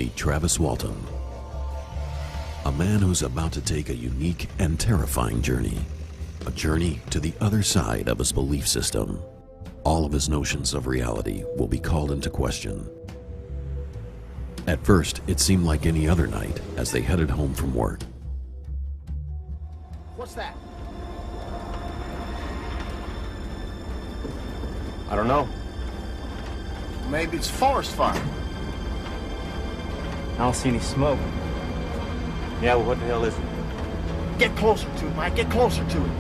Meet Travis Walton, a man who's about to take a unique and terrifying journey. A journey to the other side of his belief system. All of his notions of reality will be called into question. At first, it seemed like any other night as they headed home from work. What's that? I don't know. Maybe it's forest fire. I don't see any smoke. Yeah, well, what the hell is it? Get closer to it, Mike. Get closer to it.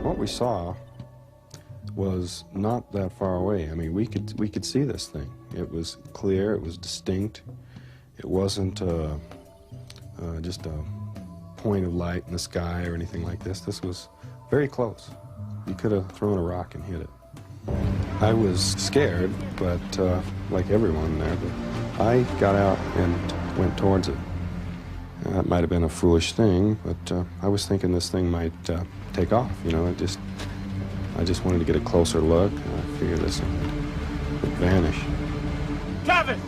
What we saw was not that far away. I mean, we could see this thing. It was clear, it was distinct. It wasn't just a point of light in the sky or anything like this. This was very close. You could have thrown a rock and hit it. I was scared, but like everyone there, but I got out and went towards it. That might have been a foolish thing, but I was thinking this thing might take off, you know. I just wanted to get a closer look, and I figured this would vanish. Travis!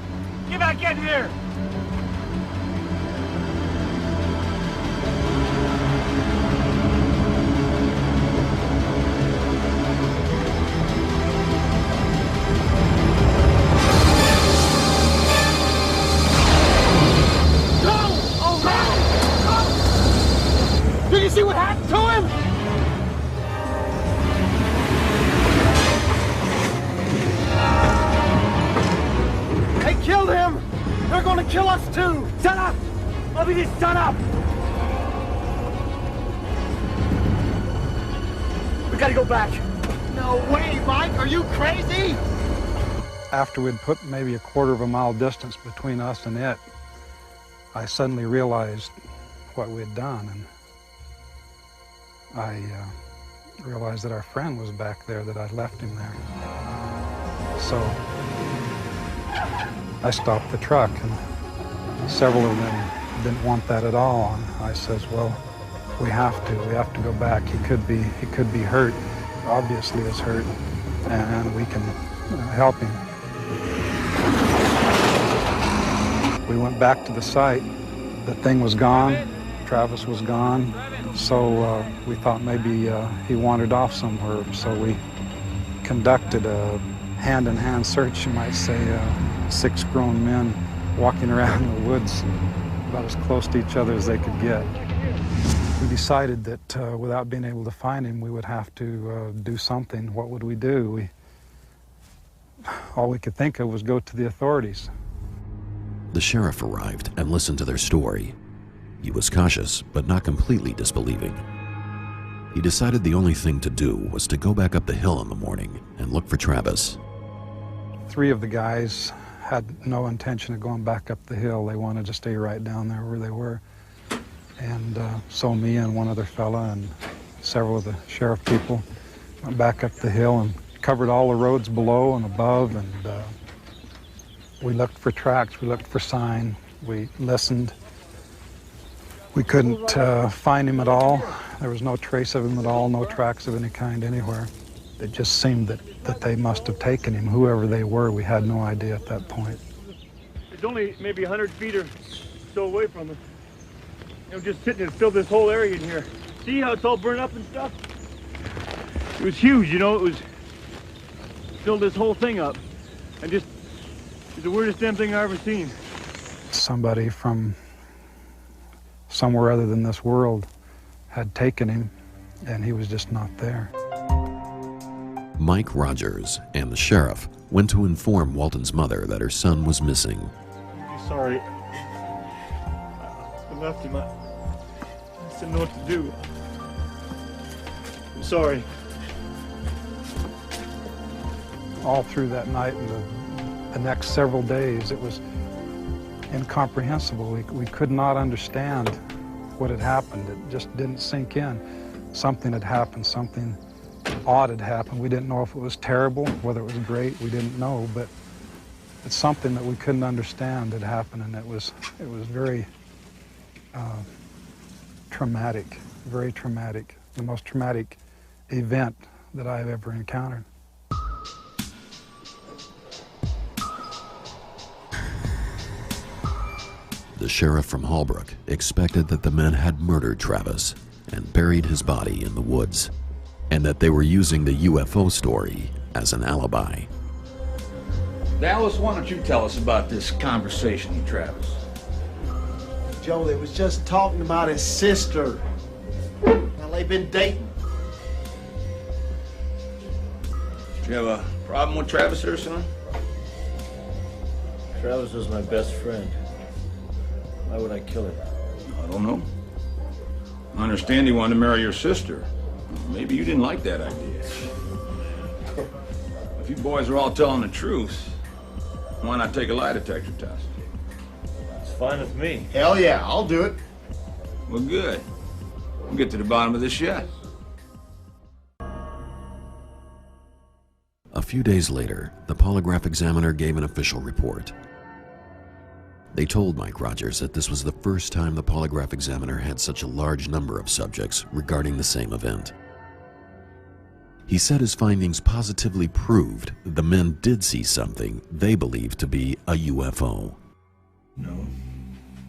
Get back in here! Did you see what happened to him? They killed him! They're gonna kill us too! Shut up! Bobby, just shut up! We gotta go back. No way, Mike! Are you crazy? After we'd put maybe a quarter of a mile distance between us and it, I suddenly realized what we had done, and I realized that our friend was back there, that I'd left him there. So I stopped the truck, and several of them didn't want that at all. And I says, well, we have to go back. He could be hurt, obviously is hurt, and we can help him. We went back to the site. The thing was gone. Travis was gone. So we thought maybe he wandered off somewhere. So we conducted a hand-in-hand search, you might say. 6 grown men walking around in the woods, about as close to each other as they could get. We decided that without being able to find him, we would have to do something. What would we do? All we could think of was go to the authorities. The sheriff arrived and listened to their story. He was cautious, but not completely disbelieving. He decided the only thing to do was to go back up the hill in the morning and look for Travis. 3 of the guys had no intention of going back up the hill. They wanted to stay right down there where they were. And so me and one other fella and several of the sheriff people went back up the hill and covered all the roads below and above, and we looked for tracks, we looked for sign, we listened. We couldn't find him at all. There was no trace of him at all, no tracks of any kind anywhere. It just seemed that they must have taken him, whoever they were. We had no idea at that point. It's only maybe 100 feet or so away from us. You know, just sitting and filled this whole area in here. See how it's all burned up and stuff? It was huge, you know, it was filled this whole thing up. And just, it's the weirdest damn thing I've ever seen. Somebody from somewhere other than this world had taken him, and he was just not there. Mike Rogers and the sheriff went to inform Walton's mother that her son was missing. I'm sorry. I left him. I just didn't know what to do. I'm sorry. All through that night and the next several days, it was incomprehensible. We could not understand what had happened. It just didn't sink in. Something had happened, something odd had happened. We didn't know if it was terrible, whether it was great, we didn't know, but it's something that we couldn't understand had happened, and it was very traumatic, very traumatic, the most traumatic event that I've ever encountered. The sheriff from Holbrook expected that the men had murdered Travis and buried his body in the woods, and that they were using the UFO story as an alibi. Dallas, why don't you tell us about this conversation with Travis? Joe, they was just talking about his sister. Well, they've been dating. Do you have a problem with Travis here, son? Travis was my best friend. Why would I kill him? I don't know. I understand he wanted to marry your sister. Maybe you didn't like that idea. If you boys are all telling the truth, why not take a lie detector test? It's fine with me. Hell yeah, I'll do it. Well, good. We'll get to the bottom of this yet. A few days later, the polygraph examiner gave an official report. They told Mike Rogers that this was the first time the polygraph examiner had such a large number of subjects regarding the same event. He said his findings positively proved the men did see something they believed to be a UFO. No.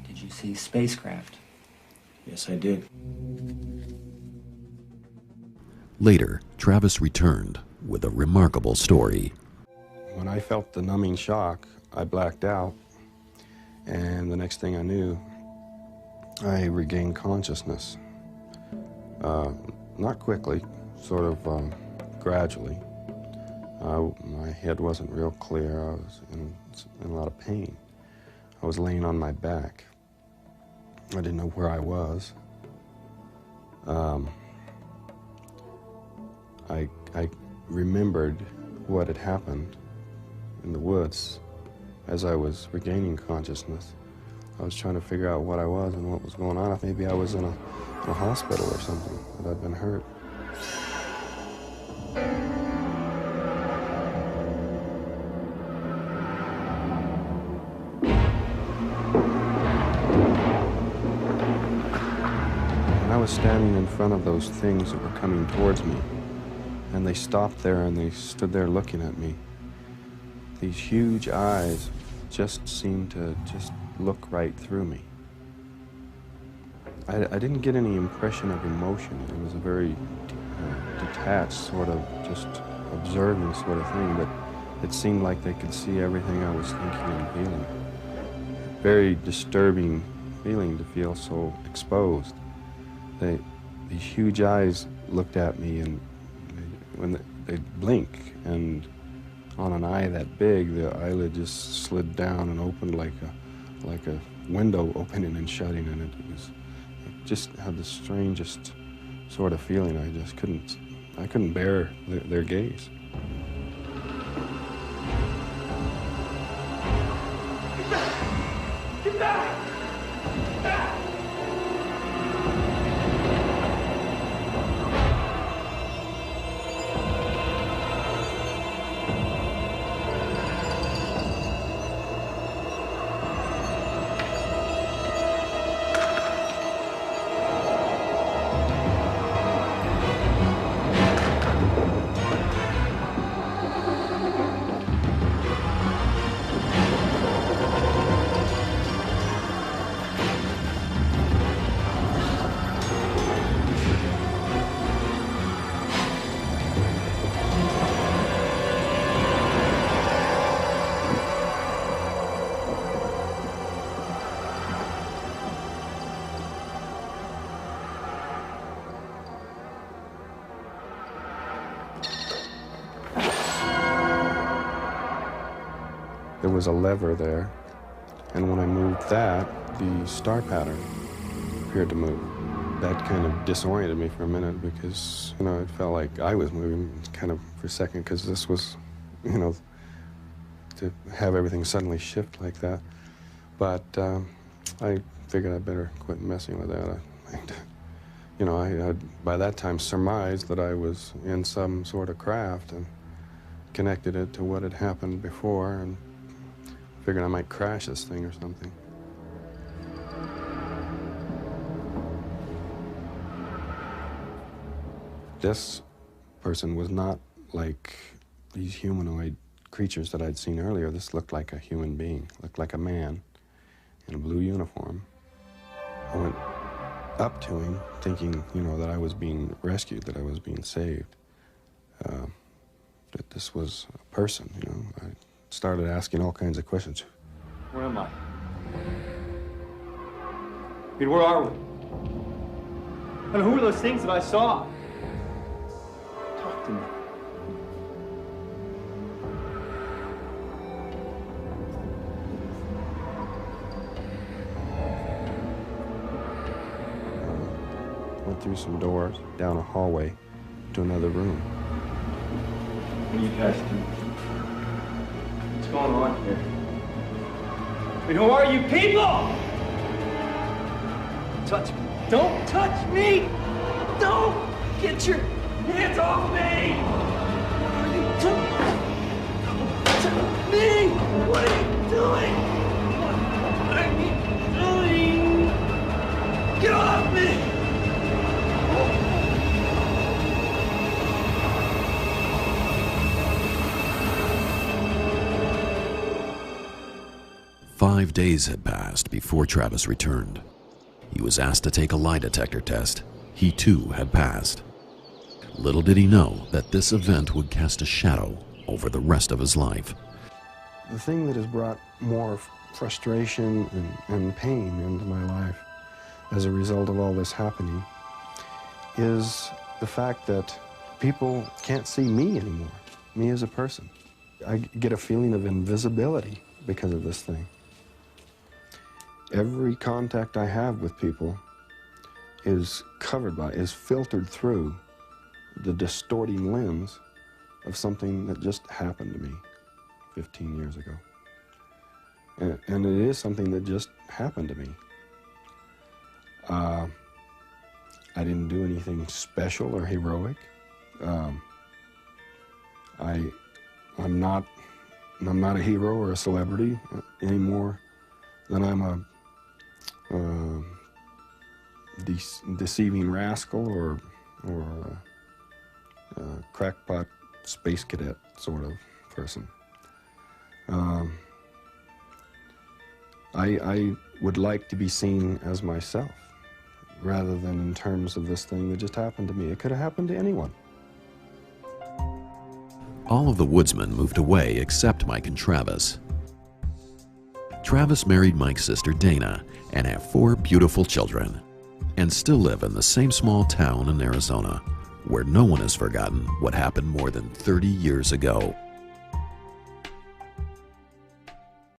Did you see spacecraft? Yes, I did. Later, Travis returned with a remarkable story. When I felt the numbing shock, I blacked out, and the next thing I knew, I regained consciousness. Not quickly, sort of gradually. My head wasn't real clear. I was in a lot of pain. I was laying on my back. I didn't know where I was. I remembered what had happened in the woods as I was regaining consciousness. I was trying to figure out what I was and what was going on. Maybe I was in a hospital or something, that I'd been hurt. And I was standing in front of those things that were coming towards me, and they stopped there and they stood there looking at me. These huge eyes just seemed to just look right through me. I didn't get any impression of emotion. It was a very detached sort of just observing sort of thing, but it seemed like they could see everything I was thinking and feeling. Very disturbing feeling to feel so exposed. These huge eyes looked at me, and when they'd blink, and on an eye that big, the eyelid just slid down and opened like a window opening and shutting, and it just had the strangest sort of feeling. I couldn't bear their gaze. Get back! There was a lever there, and when I moved that, the star pattern appeared to move. That kind of disoriented me for a minute because, it felt like I was moving kind of for a second, because this was, to have everything suddenly shift like that. But I figured I'd better quit messing with that. You know, I had by that time surmised that I was in some sort of craft and connected it to what had happened before and figured I might crash this thing or something. This person was not like these humanoid creatures that I'd seen earlier. This looked like a human being, looked like a man in a blue uniform. I went up to him thinking, you know, that I was being rescued, that I was being saved, that this was a person, you know. I started asking all kinds of questions. Where am I? I mean, where are we? And who are those things that I saw? Talk to me. Went through some doors, down a hallway to another room. What are you guys doing? What's going on here? I mean, who are you people? Touch me. Don't touch me! Don't! Get your hands off me! Don't touch me! What are you doing? What are you doing? Get off me! 5 days had passed before Travis returned. He was asked to take a lie detector test. He too had passed. Little did he know that this event would cast a shadow over the rest of his life. The thing that has brought more frustration and pain into my life as a result of all this happening is the fact that people can't see me anymore, me as a person. I get a feeling of invisibility because of this thing. Every contact I have with people is covered by, is filtered through the distorting lens of something that just happened to me 15 years ago. And it is something that just happened to me. I didn't do anything special or heroic. I'm not a hero or a celebrity any more than I'm a deceiving rascal or a crackpot space cadet sort of person. I would like to be seen as myself rather than in terms of this thing that just happened to me. It could have happened to anyone. All of the woodsmen moved away except Mike and Travis. Travis married Mike's sister Dana and have 4 beautiful children, and still live in the same small town in Arizona, where no one has forgotten what happened more than 30 years ago.